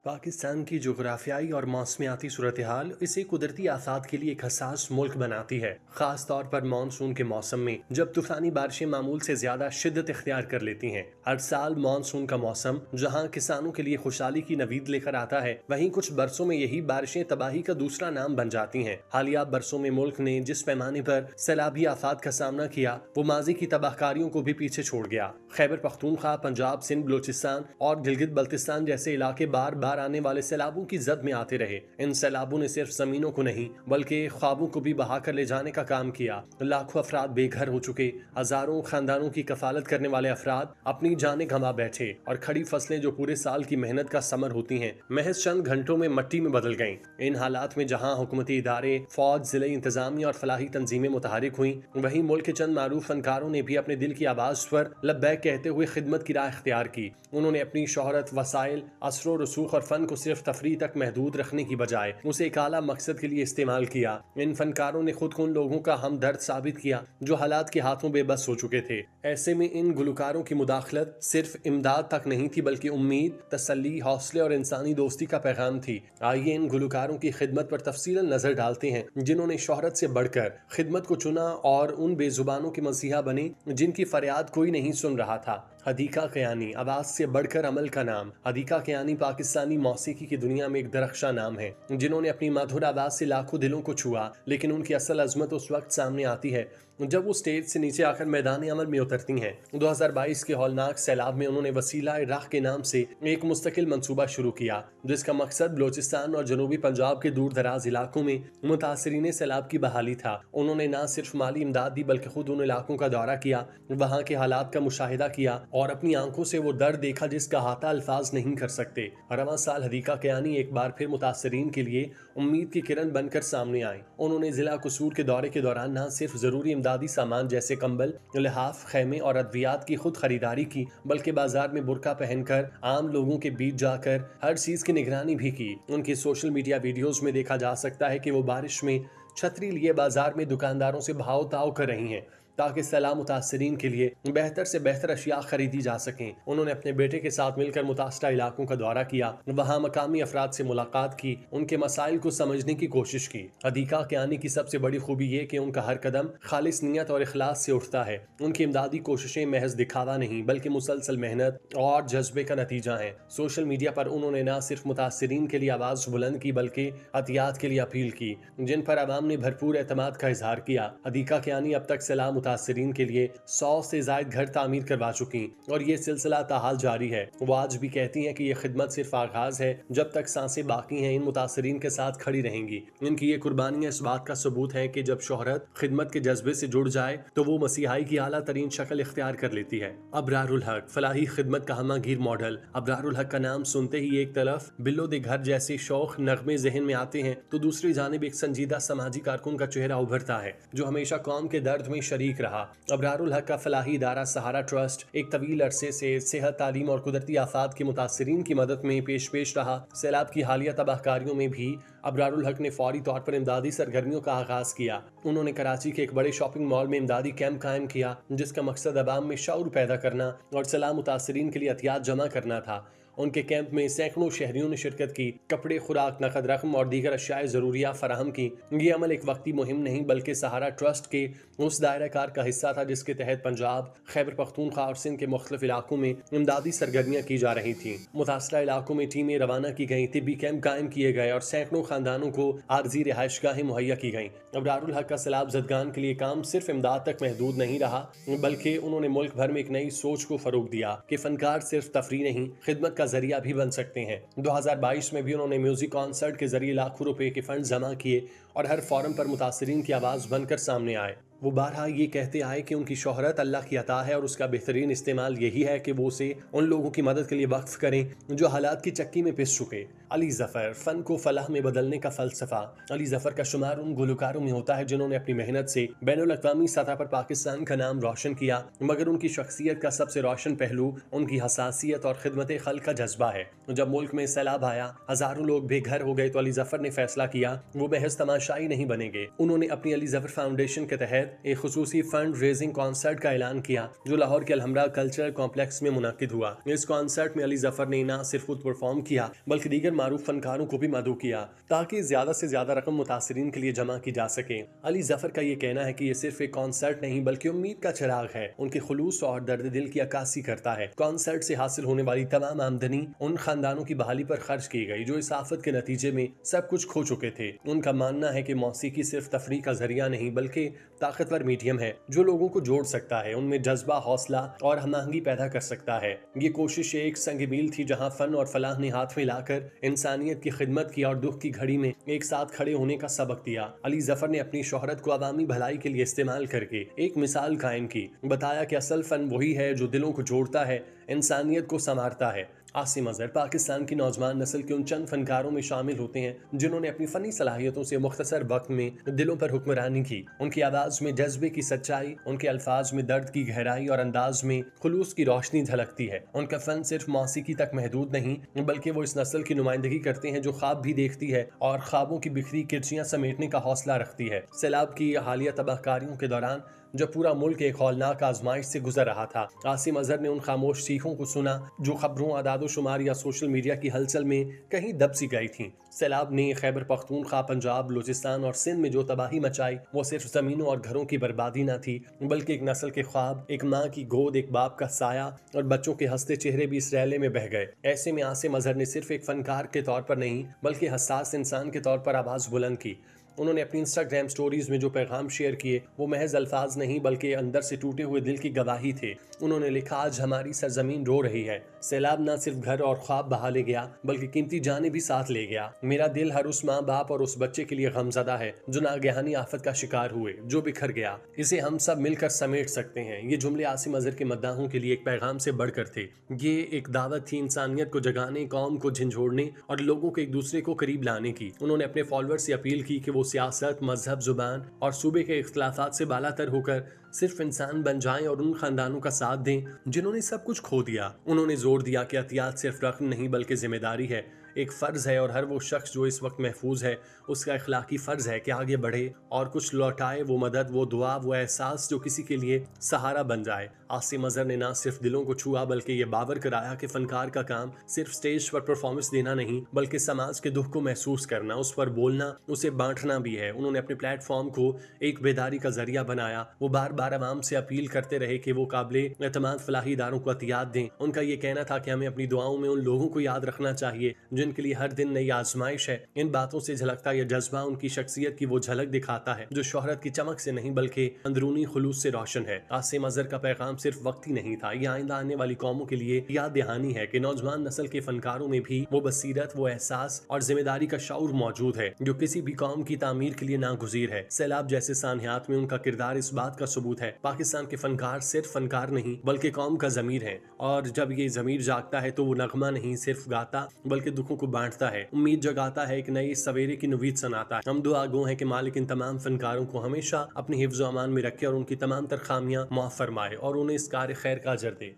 पाकिस्तान की जोग्राफियाई और मौसमियाती सूरत हाल इसे कुदरती आफात के लिए एक हसास मुल्क बनाती है, खास तौर पर मानसून के मौसम में जब तूफानी बारिशें मामूल से ज्यादा शिद्दत इख्तियार कर लेती हैं। हर साल मानसून का मौसम जहां किसानों के लिए खुशहाली की नवीद लेकर आता है, वहीं कुछ बरसों में यही बारिशें तबाही का दूसरा नाम बन जाती हैं। हालिया बरसों में मुल्क ने जिस पैमाने पर सैलाबी आफात का सामना किया, वो माजी की तबाहकारियों को भी पीछे छोड़ गया। खैबर पख्तूनख्वा, पंजाब, सिंध, बलोचिस्तान और गिलगित बल्तिस्तान जैसे इलाके बार बार आने वाले सैलाबों की जद में आते रहे। इन सैलाबों ने सिर्फ जमीनों को नहीं बल्कि ख्वाबों को भी बहा कर ले जाने का काम किया। लाखों अफराद बेघर हो चुके, हजारों खानदानों की कफालत करने वाले अफराद अपनी जानें गंवा बैठे और खड़ी फसलें जो पूरे साल की मेहनत का समर होती हैं, महज चंद घंटों में मट्टी में बदल गईं। इन हालात में जहां हुकूमती इदारे, फौज, जिले इंतजामिया और फलाही तंजीमें मुतहरिक हुई, वहीं मुल्क के चंद मारूफ फनकारों ने भी अपने दिल की आवाज पर लब्बैक कहते हुए खिदमत की राह इख्तियार की। उन्होंने अपनी शोहरत, वसाइल, असरो रसूख और फन को सिर्फ तफरीह तक महदूद रखने की बजाय उसे एक आला मकसद के लिए इस्तेमाल किया। इन फनकारों ने खुद को उन लोगों का हमदर्द साबित किया जो हालात के हाथों बेबस हो चुके थे। ऐसे में इन गुलकारों की मुदाखलत सिर्फ इमदाद तक नहीं थी बल्कि उम्मीद, तसल्ली, हौसले और इंसानी दोस्ती का पैगाम थी। आइए इन गुलकारों की खिदमत पर तफसीलन नजर डालते हैं जिन्होंने शोहरत से बढ़कर खिदमत को चुना और उन बेजुबानों के मसीहा बने जिनकी फरियाद कोई नहीं सुन रहा था। हदीका कियानी, आवाज से बढ़कर अमल का नाम। हदीका कियानी पाकिस्तानी मौसीकी की दुनिया में एक दरख्शा नाम है, जिन्होंने अपनी मधुर आवाज से लाखों दिलों को छुआ। लेकिन उनकी असल अजमत उस वक्त सामने आती है जब वो स्टेज से नीचे आकर मैदान अमल में उतरती हैं। 2022 के हौलनाक सैलाब में उन्होंने वसीला राह के नाम से एक मुस्तकिल मंसूबा शुरू किया, जिसका मकसद बलोचिस्तान और जनूबी पंजाब के दूर दराज इलाकों में मुतासरीन सैलाब की बहाली था। उन्होंने न सिर्फ माली इमदाद दी बल्कि खुद उन इलाकों का दौरा किया, वहाँ के हालात का मुशाहिदा किया और अपनी आंखों से वो दर्द देखा जिसका अहाता अल्फाज नहीं कर सकते। रवां साल हदीका कियानी एक बार फिर मुतासरीन के लिए उम्मीद की किरण बनकर सामने आई। उन्होंने जिला कसूर के दौरे के दौरान न सिर्फ जरूरी इमदादी सामान जैसे कंबल, लिहाफ, खैमे और अद्वियात की खुद खरीदारी की, बल्कि बाजार में बुरका पहनकर आम लोगों के बीच जाकर हर चीज की निगरानी भी की। उनकी सोशल मीडिया वीडियोस में देखा जा सकता है कि वो बारिश में छतरी लिए बाजार में दुकानदारों से भाव ताव कर रही हैं ताकि सैलाब मुतासरीन के लिए बेहतर से बेहतर अशिया खरीदी जा सकें। उन्होंने अपने बेटे के साथ मिलकर मुतासरा इलाकों का दौरा किया, वहाँ मकामी अफराद से मुलाकात की, उनके मसाइल को समझने की कोशिश की। हदीका कियानी की सबसे बड़ी खूबी ये कि उनका हर कदम खालिस नीयत और इखलास से उठता है। उनकी इमदादी कोशिशें महज दिखावा नहीं बल्कि मुसलसल मेहनत और जज्बे का नतीजा है। सोशल मीडिया पर उन्होंने न सिर्फ मुतासरीन के लिए आवाज बुलंद की बल्कि अतियात के लिए अपील की, जिन पर आवाम ने भरपूर एतमाद का इजहार किया। हदीका कियानी अब तक सैलाब मुतासरीन के लिए 100 से जायद घर तामीर करवा चुकी और ये सिलसिला ताहाल जारी है। वो आज भी कहती हैं कि ये खिदमत सिर्फ आगाज है, जब तक सांसें बाकी हैं इन मुतासरीन के साथ खड़ी रहेंगी। इनकी ये कुर्बानियां इस बात का सबूत है कि जब शोहरत खिदमत के जज्बे से जुड़ जाए तो वो मसीहाई की आला तरीन शक्ल इख्तियार कर लेती है। अबरारुल हक, फलाही खिदमत का हमागीर मॉडल। अबरारुल हक का नाम सुनते ही एक तरफ बिल्लो दे घर जैसे शौक नगमे जहन में आते हैं तो दूसरी जानिब एक संजीदा समाजी कारकुन का चेहरा उभरता है जो हमेशा कौम के दर्द में शरीक रहा। अबरारुल हक का फलाही इदारा सहारा ट्रस्ट एक तवील अरसे से सेहत, तालीम और कुदरती आफात के मुतासरीन की मदद में पेश रहा। सैलाब की हालिया तबाहकारियों में भी अबरारुल हक ने फौरी तौर पर इमदादी सरगर्मियों का आगाज किया। उन्होंने कराची के एक बड़े शॉपिंग मॉल में इमदादी कैंप कायम किया, जिसका मकसद अवाम में शऊर पैदा करना और सैलाब मुतासरीन के लिए अतियात जमा करना था। उनके कैंप में सैकड़ों शहरियों ने शिरकत की, कपड़े, खुराक, नकद रकम और दीगर अशियाए ज़रूरिया फराहम की। ये अमल एक वक्ती मुहिम नहीं बल्कि सहारा ट्रस्ट के उस दायरा कार का हिस्सा था जिसके तहत पंजाब, खैबर पख्तूनख्वा और सिंध के मुख्तलिफ इलाकों में इमदादी सरगर्मियाँ की जा रही थी। मुतासरा इलाकों में टीमें रवाना की गई, तिब्बी कैंप कायम किए गए और सैकड़ों खानदानों को आर्जी रिहाइशगाहें मुहैया की गई। अबरारुल हक का सैलाब जदगान के लिए काम सिर्फ इमदाद तक महदूद नहीं रहा बल्कि उन्होंने मुल्क भर में एक नई सोच को फरोग दिया कि फनकार सिर्फ तफरी नहीं, खिदमत का जरिया भी बन सकते हैं। 2022 में भी उन्होंने म्यूजिक कॉन्सर्ट के जरिए लाखों रुपए के फंड जमा किए और हर फोरम पर मुतासरीन की आवाज बनकर सामने आए। वो बारहा ये कहते आए कि उनकी शोहरत अल्लाह की अता है और उसका बेहतरीन इस्तेमाल यही है कि वो उसे उन लोगों की मदद के लिए वक्फ करें जो हालात की चक्की में पिस चुके। अली जफर, फन को फलाह में बदलने का फलसफा। अली जफर का शुमार उन गुलकारों में होता है जिन्होंने अपनी मेहनत से बैनुल अक़वामी सतह पर पाकिस्तान का नाम रोशन किया, मगर उनकी शख्सियत का सबसे रोशन पहलू उनकी हसासियत और खिदमत खल्क का जज्बा है। जब मुल्क में सैलाब आया, हजारों लोग बेघर हो गए तो अली जफर ने फैसला किया वो महज तमाशाई नहीं बनेंगे। उन्होंने अपनी अली जफर फाउंडेशन के तहत तहत एक खुसूसी फंड रेजिंग कॉन्सर्ट का ऐलान किया जो लाहौर के अलहमरा कल्चरल कॉम्प्लेक्स में मुनक्किद हुआ। इस कॉन्सर्ट में अली जफर ने न सिर्फ खुद परफॉर्म किया बल्कि दीगर मारूफ फनकारों को भी मदऊ किया ताकि ज्यादा से ज्यादा रकम मुतासरीन के लिए जमा की जा सके। अली जफर का ये कहना है कि ये सिर्फ एक कॉन्सर्ट नहीं बल्कि उम्मीद का चिराग है, उनके खुलूस और दर्द दिल की अक्कासी करता है। कॉन्सर्ट से हासिल होने वाली तमाम आमदनी उन खानदानों की बहाली पर खर्च की गई जो इस आफत के नतीजे में सब कुछ खो चुके थे। उनका मानना है कि मौसीकी सिर्फ तफरीह का जरिया नहीं बल्कि ताकतवर मीडियम है जो लोगों को जोड़ सकता है, उनमें जज्बा, हौसला और हमआहंगी पैदा कर सकता है। ये कोशिश एक संग मील थी जहां फन और फलाह ने हाथ मिलाकर इंसानियत की खिदमत की और दुख की घड़ी में एक साथ खड़े होने का सबक दिया। अली जफर ने अपनी शोहरत को अवामी भलाई के लिए इस्तेमाल करके एक मिसाल कायम की, बताया कि असल फन वही है जो दिलों को जोड़ता है, इंसानियत को संवारता है। आसिम अजहर पाकिस्तान की नौजवान नस्ल के उन चंद फनकारों में शामिल होते हैं जिन्होंने अपनी फनी सलाहियतों से मुख्तसर वक्त में दिलों पर हुक्मरानी की। उनकी आवाज में जज्बे की सच्चाई, उनके अल्फाज में दर्द की गहराई और अंदाज में खुलूस की रोशनी झलकती है। उनका फन सिर्फ मौसीकी तक महदूद नहीं बल्कि वो इस नस्ल की नुमाइंदगी करते हैं जो ख्वाब भी देखती है और ख्वाबों की बिखरी किरचियां समेटने का हौसला रखती है। सैलाब की हालिया तबाहकारियों के दौरान जब पूरा मुल्क एक हौलनाक आजमाइश से गुजर रहा था, आसिम अजहर ने उन खामोश चीखों को सुना जो खबरों, आदादोशुमार या सोशल मीडिया की हलचल में कहीं दब सी गई थी। सैलाब ने खैबर पख्तूनख्वा, पंजाब, बलूचिस्तान और सिंध में जो तबाही मचाई वो सिर्फ जमीनों और घरों की बर्बादी न थी बल्कि एक नस्ल के ख्वाब, एक माँ की गोद, एक बाप का साया और बच्चों के हंसते चेहरे भी इस रैले में बह गए। ऐसे में आसिम अजहर ने सिर्फ एक फनकार के तौर पर नहीं बल्कि हसास इंसान के तौर पर आवाज बुलंद की। उन्होंने अपनी इंस्टाग्राम स्टोरीज में जो पैगाम शेयर किए वो महज अल्फाज नहीं बल्कि अंदर से टूटे हुए दिल की गवाही थे। उन्होंने लिखा, आज हमारी सरजमीन रो रही है। सैलाब न सिर्फ घर और ख्वाब बहा ले गया बल्कि कीमती जाने भी साथ ले गया। मेरा दिल हर उस माँ बाप और उस बच्चे के लिए गमजदा है जो नागहानी आफत का शिकार हुए, जो बिखर गया। इसे हम सब मिलकर समेट सकते हैं। ये जुमले आसिम अजहर के मद्दाहों के लिए एक पैगाम से बढ़कर थे। ये एक दावत थी इंसानियत को जगाने, कौम को झंझोड़ने और लोगों को एक दूसरे को करीब लाने की। उन्होंने अपने फॉलोअर्स से अपील की कि वो सियासत, मजहब, जुबान और सूबे के इख्तिलाफात से बालातर होकर सिर्फ इंसान बन जाएं और उन खानदानों का साथ दें जिन्होंने सब कुछ खो दिया। उन्होंने जोर दिया कि एहतियात सिर्फ रकम नहीं बल्कि जिम्मेदारी है, एक फ़र्ज़ है और हर वो शख्स जो इस वक्त महफूज है उसका इखलाकी फ़र्ज़ है कि आगे बढ़े और कुछ लौटाए, वो मदद, वो दुआ, वो एहसास जो किसी के लिए सहारा बन जाए। आसिम अजहर ने ना सिर्फ दिलों को छुआ बल्कि ये बावर कराया कि फ़नकार का काम सिर्फ स्टेज पर परफॉर्मेंस देना नहीं बल्कि समाज के दुख को महसूस करना, उस पर बोलना, उसे बांटना भी है। उन्होंने अपने प्लेटफॉर्म को एक बेदारी का जरिया बनाया। वो बार बार आवाम से अपील करते रहे कि वो काबिले एतमाद फलाही इदारों को एहतियात दें। उनका ये कहना था कि हमें अपनी दुआओं में उन लोगों को याद रखना चाहिए जिनके लिए हर दिन नई आजमाइश है। इन बातों से झलकता यह जज्बा उनकी शख्सियत की वो झलक दिखाता है जो शोहरत की चमक से नहीं बल्कि अंदरूनी खुलूस से रोशन है। आसिम अजहर का पैगाम सिर्फ वक्ती नहीं था, यह आइंदा आने वाली कौमों के लिए याद दहानी है कि नौजवान नस्ल के फनकारों में भी वो बसीरत, वो एहसास और जिम्मेदारी का शऊर मौजूद है जो किसी भी कौम की तामीर के लिए नागुज़ीर है। सैलाब जैसे सानहियात में उनका किरदार इस बात का सबूत है। पाकिस्तान के फनकार सिर्फ फनकार नहीं बल्कि कौम का ज़मीर है और जब ये ज़मीर जागता है तो वो नगमा नहीं सिर्फ गाता बल्कि दुखों को बांटता है, उम्मीद जगाता है, एक नई सवेरे की नवीद सुनाता है। हम दुआ गो हैं कि मालिक इन तमाम फनकारों को हमेशा अपनी हिफ्ज़-ओ-अमान में रखे और उनकी तमाम तर खामियां माफ़ फरमाए और उन्हें इस कार्य खैर का अजर दे।